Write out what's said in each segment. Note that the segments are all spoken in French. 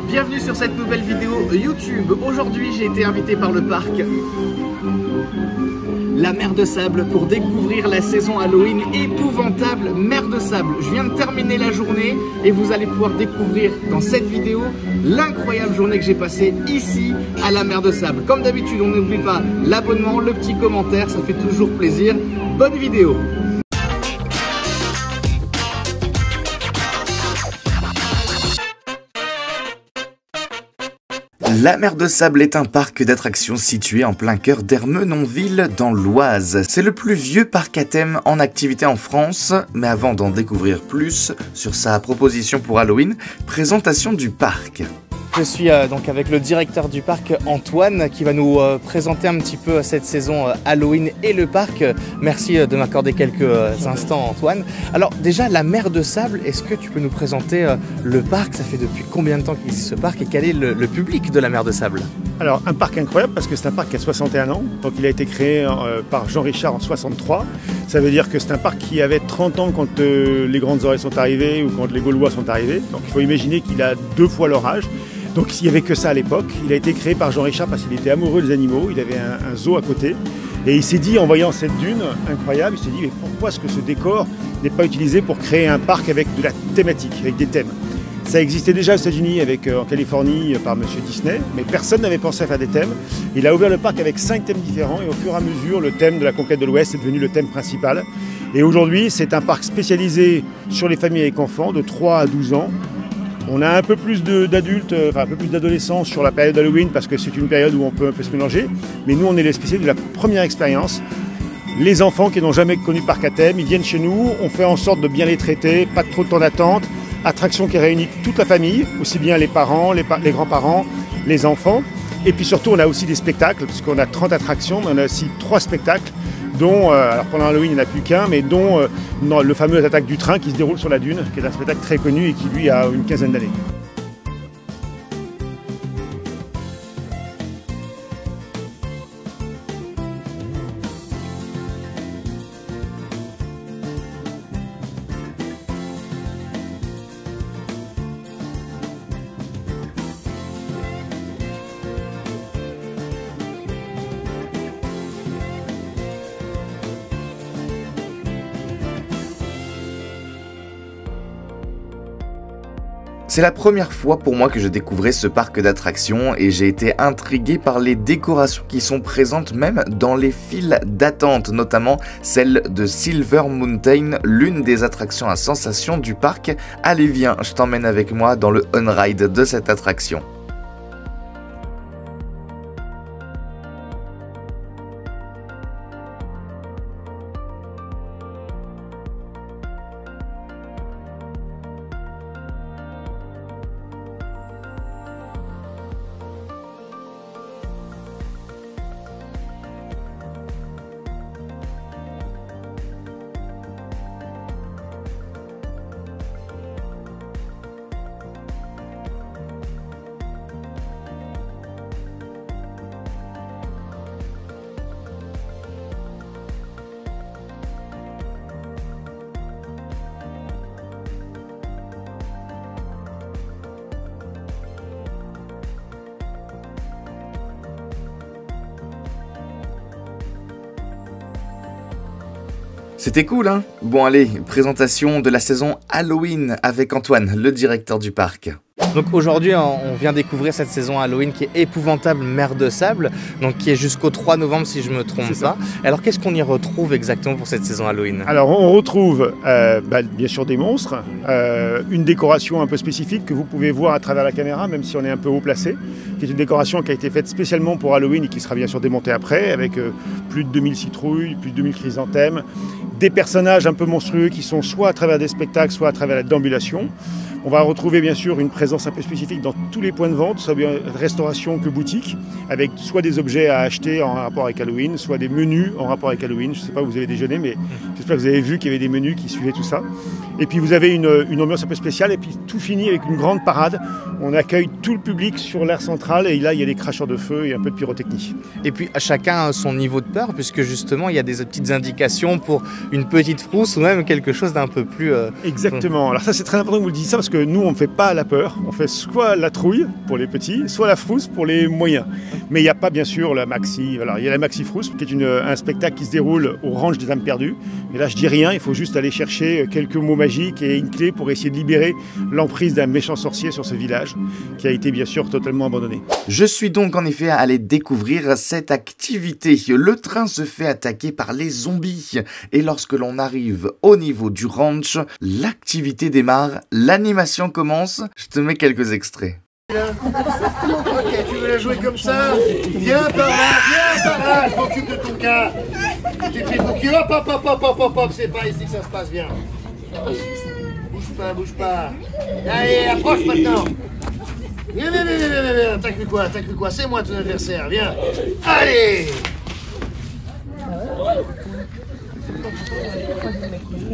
Bienvenue sur cette nouvelle vidéo YouTube. Aujourd'hui, j'ai été invité par le parc La Mer de Sable pour découvrir la saison Halloween épouvantable Mer de Sable. Je viens de terminer la journée et vous allez pouvoir découvrir dans cette vidéo l'incroyable journée que j'ai passée ici à la Mer de Sable. Comme d'habitude, on n'oublie pas l'abonnement, le petit commentaire, ça fait toujours plaisir. Bonne vidéo! La Mer de Sable est un parc d'attractions situé en plein cœur d'Ermenonville dans l'Oise. C'est le plus vieux parc à thème en activité en France, mais avant d'en découvrir plus sur sa proposition pour Halloween, présentation du parc. Je suis donc avec le directeur du parc, Antoine, qui va nous présenter un petit peu cette saison Halloween et le parc. Merci de m'accorder quelques instants, Antoine. Alors déjà, la Mer de Sable, est-ce que tu peux nous présenter le parc? Ça fait depuis combien de temps qu'il existe ce parc et quel est le public de la Mer de Sable? Alors un parc incroyable parce que c'est un parc qui a 61 ans, donc il a été créé par Jean Richard en 63. Ça veut dire que c'est un parc qui avait 30 ans quand les Grandes Oreilles sont arrivées ou quand les Gaulois sont arrivés. Donc il faut imaginer qu'il a 2 fois leur âge. Donc il n'y avait que ça à l'époque. Il a été créé par Jean Richard parce qu'il était amoureux des animaux, il avait un zoo à côté. Et il s'est dit, en voyant cette dune incroyable, il s'est dit mais pourquoi est-ce que ce décor n'est pas utilisé pour créer un parc avec de la thématique, avec des thèmes? Ça existait déjà aux États-Unis, en Californie, par Monsieur Disney, mais personne n'avait pensé à faire des thèmes. Il a ouvert le parc avec 5 thèmes différents et au fur et à mesure, le thème de la conquête de l'Ouest est devenu le thème principal. Et aujourd'hui, c'est un parc spécialisé sur les familles avec enfants de 3 à 12 ans. On a un peu plus d'adultes, un peu plus d'adolescents sur la période d'Halloween parce que c'est une période où on peut un peu se mélanger. Mais nous, on est les spécialistes de la première expérience. Les enfants qui n'ont jamais connu de parc à thème, ils viennent chez nous, on fait en sorte de bien les traiter, pas trop de temps d'attente. Attraction qui réunit toute la famille, aussi bien les parents, les grands-parents, les enfants. Et puis surtout, on a aussi des spectacles, parce qu'on a 30 attractions, mais on a aussi 3 spectacles, dont, alors pendant Halloween, il n'y en a plus qu'un, mais dont le fameux Attaque du train qui se déroule sur la dune, qui est un spectacle très connu et qui, lui, a une quinzaine d'années. C'est la première fois pour moi que je découvrais ce parc d'attractions et j'ai été intrigué par les décorations qui sont présentes même dans les files d'attente, notamment celle de Silver Mountain, l'une des attractions à sensation du parc. Allez viens, je t'emmène avec moi dans le on-ride de cette attraction. C'était cool, hein? Bon allez, présentation de la saison Halloween avec Antoine, le directeur du parc. Donc aujourd'hui, on vient découvrir cette saison Halloween qui est épouvantable Mer de Sable, donc qui est jusqu'au 3 novembre si je me trompe pas. Alors qu'est-ce qu'on y retrouve exactement pour cette saison Halloween? Alors on retrouve bien sûr des monstres, une décoration un peu spécifique que vous pouvez voir à travers la caméra, même si on est un peu haut placé, qui est une décoration qui a été faite spécialement pour Halloween et qui sera bien sûr démontée après, avec plus de 2000 citrouilles, plus de 2000 chrysanthèmes, des personnages un peu monstrueux qui sont soit à travers des spectacles, soit à travers la déambulation. On va retrouver bien sûr une présence un peu spécifique dans tous les points de vente, soit bien restauration que boutique, avec soit des objets à acheter en rapport avec Halloween, soit des menus en rapport avec Halloween. Je ne sais pas où vous avez déjeuné, mais j'espère que vous avez vu qu'il y avait des menus qui suivaient tout ça. Et puis vous avez une ambiance un peu spéciale, et puis tout finit avec une grande parade. On accueille tout le public sur l'aire centrale, et là il y a des cracheurs de feu et un peu de pyrotechnie. Et puis à chacun son niveau de peur, puisque justement il y a des petites indications pour une petite frousse ou même quelque chose d'un peu plus... Exactement. Alors ça c'est très important que vous le disiez ça, parce que que nous, on ne fait pas la peur. On fait soit la trouille pour les petits, soit la frousse pour les moyens. Mais il n'y a pas, bien sûr, la maxi. Alors, il y a la maxi frousse, qui est un spectacle qui se déroule au ranch des âmes perdues. Et là, je dis rien, il faut juste aller chercher quelques mots magiques et une clé pour essayer de libérer l'emprise d'un méchant sorcier sur ce village, qui a été, bien sûr, totalement abandonné. Je suis donc en effet allé découvrir cette activité. Le train se fait attaquer par les zombies. Et lorsque l'on arrive au niveau du ranch, l'activité démarre, l'animation commence. Je te mets quelques extraits. Ok, tu veux la jouer comme ça? Viens par là, je m'occupe de ton cas. Tu fais ton cul, hop, c'est pas ici que ça se passe, viens. Bouge pas. Allez, approche maintenant. Viens, t'as cru quoi? C'est moi ton adversaire, viens. Allez!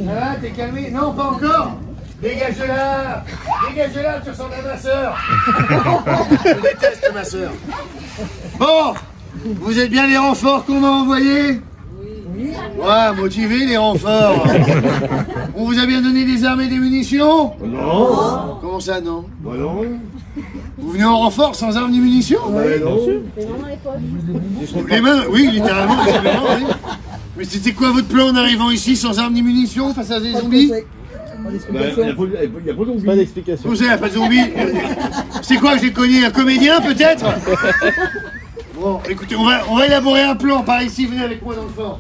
Ça va, t'es calmé? Non, pas encore. Dégage de là, tu ressembles à ma soeur. Je déteste ma soeur. Bon, vous êtes bien les renforts qu'on m'a envoyés? Oui. Ouais, motivés les renforts. On vous a bien donné des armes et des munitions? Non. Comment ça, non? Bah non. Vous venez en renfort sans armes ni munitions? Ouais, non. Les mains dans les poches. Les mains, oui, littéralement, les mains, oui. Mais c'était quoi votre plan en arrivant ici sans armes ni munitions face à des zombies? Il n'y a pas de zombies. Pas d'explication. Vous savez, il n'y a pas de zombies. C'est quoi, j'ai cogné un comédien peut-être? Bon, écoutez, on va élaborer un plan. Par ici, venez avec moi dans le fort.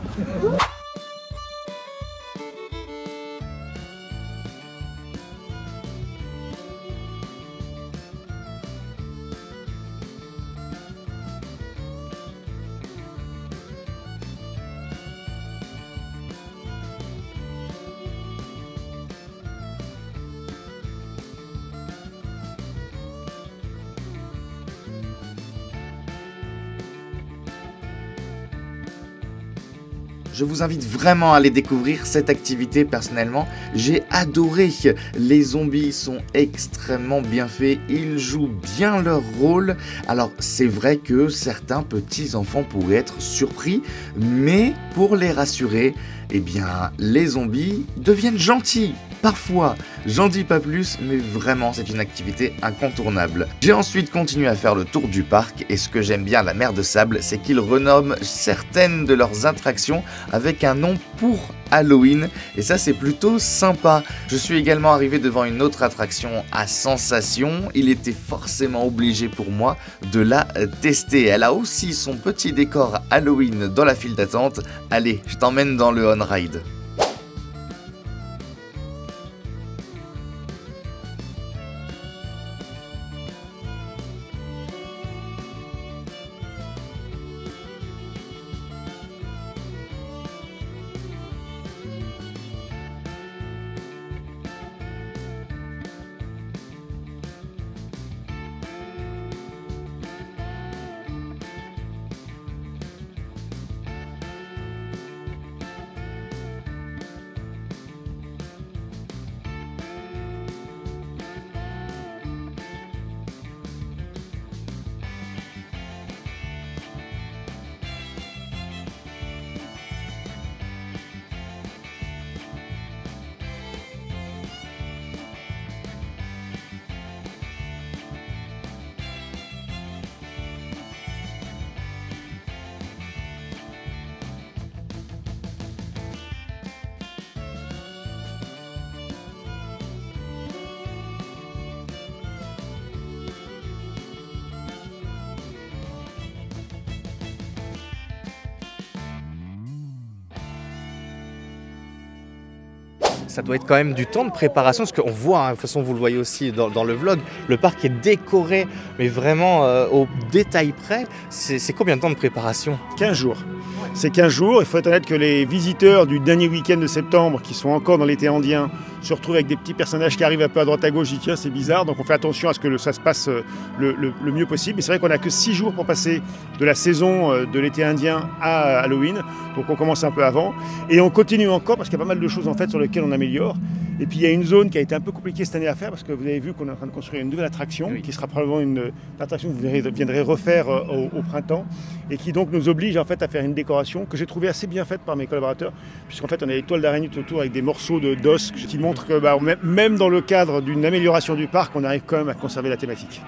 Je vous invite vraiment à aller découvrir cette activité personnellement. J'ai adoré. Les zombies sont extrêmement bien faits. Ils jouent bien leur rôle. Alors c'est vrai que certains petits enfants pourraient être surpris, mais pour les rassurer, eh bien les zombies deviennent gentils. Parfois, j'en dis pas plus, mais vraiment c'est une activité incontournable. J'ai ensuite continué à faire le tour du parc et ce que j'aime bien à la Mer de Sable, c'est qu'ils renomment certaines de leurs attractions avec un nom pour Halloween et ça c'est plutôt sympa. Je suis également arrivé devant une autre attraction à sensation, il était forcément obligé pour moi de la tester. Elle a aussi son petit décor Halloween dans la file d'attente. Allez, je t'emmène dans le on-ride. Ça doit être quand même du temps de préparation, parce qu'on voit, hein, de toute façon vous le voyez aussi dans le vlog, le parc est décoré, mais vraiment au détail près. C'est combien de temps de préparation? 15 jours. C'est 15 jours. Il faut être honnête que les visiteurs du dernier week-end de septembre, qui sont encore dans l'été indien, se retrouvent avec des petits personnages qui arrivent un peu à droite à gauche. Ils disent tiens, c'est bizarre. Donc on fait attention à ce que ça se passe le mieux possible. Mais c'est vrai qu'on n'a que 6 jours pour passer de la saison de l'été indien à Halloween. Donc on commence un peu avant. Et on continue encore parce qu'il y a pas mal de choses en fait sur lesquelles on améliore. Et puis il y a une zone qui a été un peu compliquée cette année à faire parce que vous avez vu qu'on est en train de construire une nouvelle attraction qui sera probablement une attraction que vous viendrez refaire au printemps et qui donc nous oblige en fait à faire une décoration décoration que j'ai trouvé assez bien faite par mes collaborateurs, puisqu'en fait on a des toiles d'araignée tout autour avec des morceaux d'os qui montrent que même dans le cadre d'une amélioration du parc, on arrive quand même à conserver la thématique.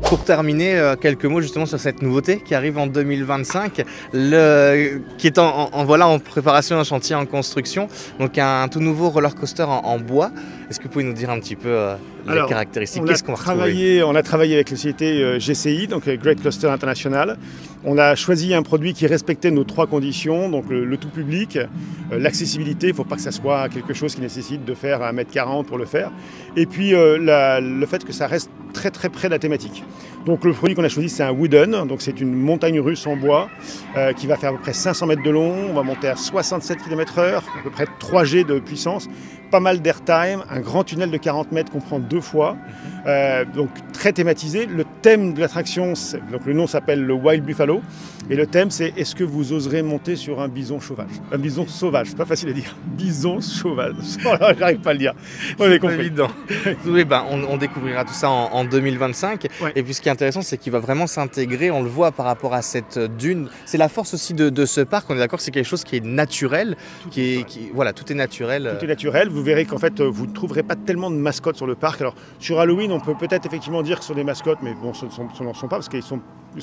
Pour terminer, quelques mots justement sur cette nouveauté qui arrive en 2025, qui est en préparation, un chantier en construction, donc un tout nouveau roller coaster en bois. Est-ce que vous pouvez nous dire un petit peu les caractéristiques? Qu'est-ce qu'on va retrouver? On a travaillé avec la société GCI, donc Great Coaster International. On a choisi un produit qui respectait nos 3 conditions, donc le tout public, l'accessibilité, il ne faut pas que ça soit quelque chose qui nécessite de faire 1,40 m pour le faire, et puis le fait que ça reste très très près de la thématique. Donc le produit qu'on a choisi, c'est un wooden, donc c'est une montagne russe en bois qui va faire à peu près 500 mètres de long, on va monter à 67 km/h, à peu près 3 G de puissance, pas mal d'airtime, un grand tunnel de 40 mètres qu'on prend 2 fois, donc très thématisé. Le thème de l'attraction, donc le nom s'appelle le Wild Buffalo, et le thème c'est: est-ce que vous oserez monter sur un bison sauvage? Un bison sauvage, c'est pas facile à dire. Bison sauvage, j'arrive pas à le dire. On est compris. Évident. Oui, on découvrira tout ça en 2025. Ouais. Et puis ce qui est intéressant, c'est qu'il va vraiment s'intégrer, on le voit par rapport à cette dune. C'est la force aussi de ce parc, on est d'accord, c'est quelque chose qui est naturel, voilà, tout est naturel. Tout est naturel, vous verrez qu'en fait vous ne trouverez pas tellement de mascottes sur le parc. Alors sur Halloween, on peut peut-être effectivement dire que ce sont des mascottes, mais bon, ce n'en sont pas parce qu'ils sont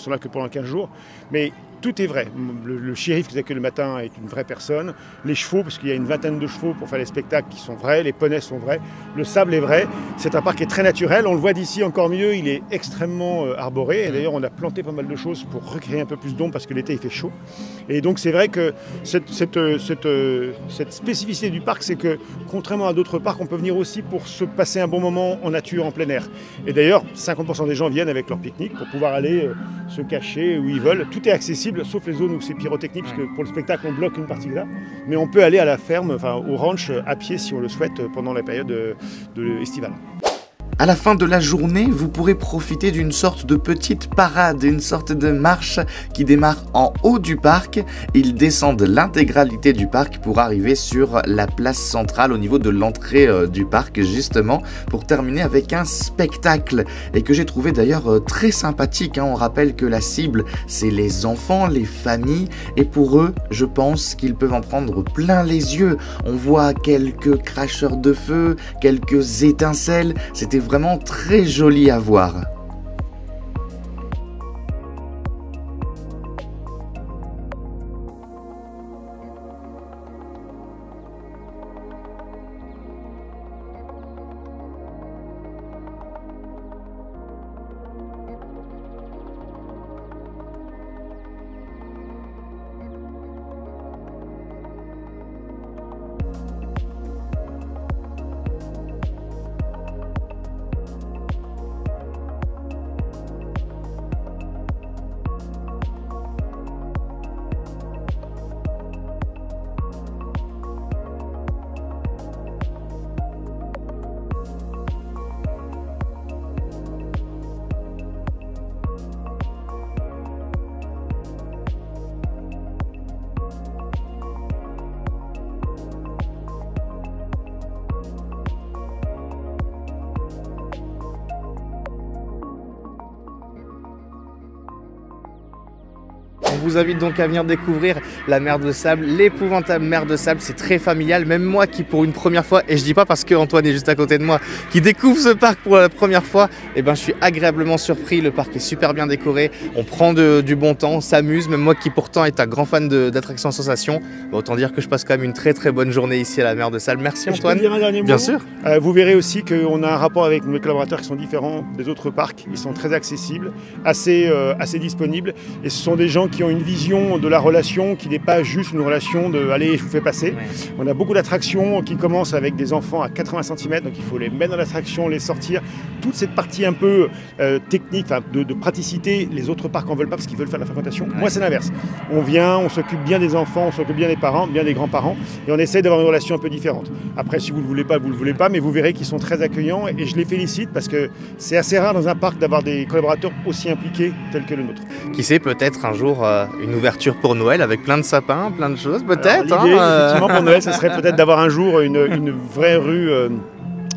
là que pendant 15 jours. Mais tout est vrai. Le shérif qui accueille le matin est une vraie personne. Les chevaux, parce qu'il y a une vingtaine de chevaux pour faire les spectacles, qui sont vrais. Les poneys sont vrais. Le sable est vrai. C'est un parc qui est très naturel. On le voit d'ici encore mieux. Il est extrêmement arboré. Et d'ailleurs, on a planté pas mal de choses pour recréer un peu plus d'ombre parce que l'été, il fait chaud. Et donc, c'est vrai que cette spécificité du parc, c'est que contrairement à d'autres parcs, on peut venir aussi pour se passer un bon moment en nature, en plein air. Et d'ailleurs, 50% des gens viennent avec leur pique-nique pour pouvoir aller se cacher où ils veulent. Tout est accessible, sauf les zones où c'est pyrotechnique, parce que pour le spectacle, on bloque une partie là. Mais on peut aller à la ferme, enfin au ranch, à pied si on le souhaite, pendant la période estivale. À la fin de la journée, vous pourrez profiter d'une sorte de petite parade, une sorte de marche qui démarre en haut du parc. Ils descendent l'intégralité du parc pour arriver sur la place centrale au niveau de l'entrée du parc, justement, pour terminer avec un spectacle et que j'ai trouvé d'ailleurs très sympathique. On rappelle que la cible, c'est les enfants, les familles, et pour eux, je pense qu'ils peuvent en prendre plein les yeux. On voit quelques cracheurs de feu, quelques étincelles, c'était vraiment très joli à voir. On vous invite donc à venir découvrir la mer de sable, l'épouvantable mer de sable. C'est très familial, même moi qui pour une première fois, et je dis pas parce que Antoine est juste à côté de moi, qui découvre ce parc pour la première fois, et ben je suis agréablement surpris. Le parc est super bien décoré, on prend du bon temps, on s'amuse. Même moi qui pourtant est un grand fan d'attractions sensations, autant dire que je passe quand même une très très bonne journée ici à la mer de sable. Merci Antoine. Je peux dire un dernier mot ? Bien sûr. Vous verrez aussi qu'on a un rapport avec nos collaborateurs qui sont différents des autres parcs. Ils sont très accessibles, assez disponibles, et ce sont des gens qui ont une vision de la relation qui n'est pas juste une relation de « allez, je vous fais passer ». On a beaucoup d'attractions qui commencent avec des enfants à 80 cm, donc il faut les mettre dans l'attraction, les sortir. Toute cette partie un peu technique, de praticité, les autres parcs en veulent pas parce qu'ils veulent faire de la fréquentation. Moi, c'est l'inverse. On vient, on s'occupe bien des enfants, on s'occupe bien des parents, bien des grands-parents, et on essaie d'avoir une relation un peu différente. Après, si vous ne le voulez pas, vous ne le voulez pas, mais vous verrez qu'ils sont très accueillants, et je les félicite parce que c'est assez rare dans un parc d'avoir des collaborateurs aussi impliqués tels que le nôtre. Qui sait, peut-être un jour une ouverture pour Noël avec plein de sapins, plein de choses, peut-être. L'idée, effectivement, pour Noël, ce serait peut-être d'avoir un jour une vraie rue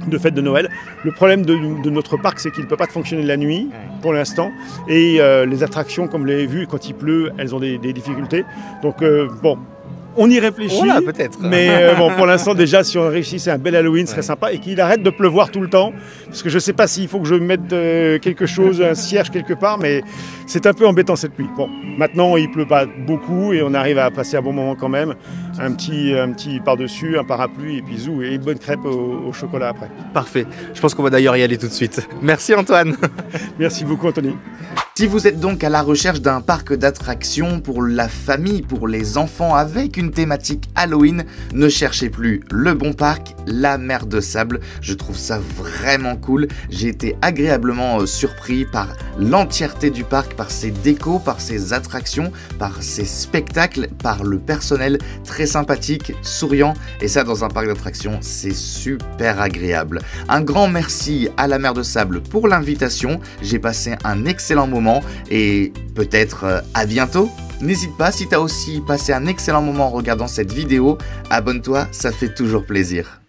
de fête de Noël. Le problème de notre parc, c'est qu'il ne peut pas fonctionner la nuit, pour l'instant. Et les attractions, comme vous l'avez vu, quand il pleut, elles ont des difficultés. Donc, bon, on y réfléchit. Voilà, peut-être. Mais bon, pour l'instant, déjà, si on réussit, c'est un bel Halloween, ce serait sympa. Et qu'il arrête de pleuvoir tout le temps. Parce que je ne sais pas s'il faut que je mette quelque chose, un cierge quelque part, mais c'est un peu embêtant cette pluie. Bon, maintenant, il ne pleut pas beaucoup et on arrive à passer un bon moment quand même. Un petit par-dessus, un parapluie et puis zou, et une bonne crêpe au chocolat après. Parfait. Je pense qu'on va d'ailleurs y aller tout de suite. Merci Antoine. Merci beaucoup Anthony. Si vous êtes donc à la recherche d'un parc d'attractions pour la famille, pour les enfants avec une thématique Halloween, ne cherchez plus le bon parc, la Mer de Sable. Je trouve ça vraiment cool. J'ai été agréablement surpris par l'entièreté du parc, par ses décos, par ses attractions, par ses spectacles, par le personnel très sympathique, souriant, et ça dans un parc d'attractions, c'est super agréable. Un grand merci à la Mer de Sable pour l'invitation. J'ai passé un excellent moment et peut-être à bientôt. N'hésite pas, si tu as aussi passé un excellent moment en regardant cette vidéo, abonne-toi, ça fait toujours plaisir.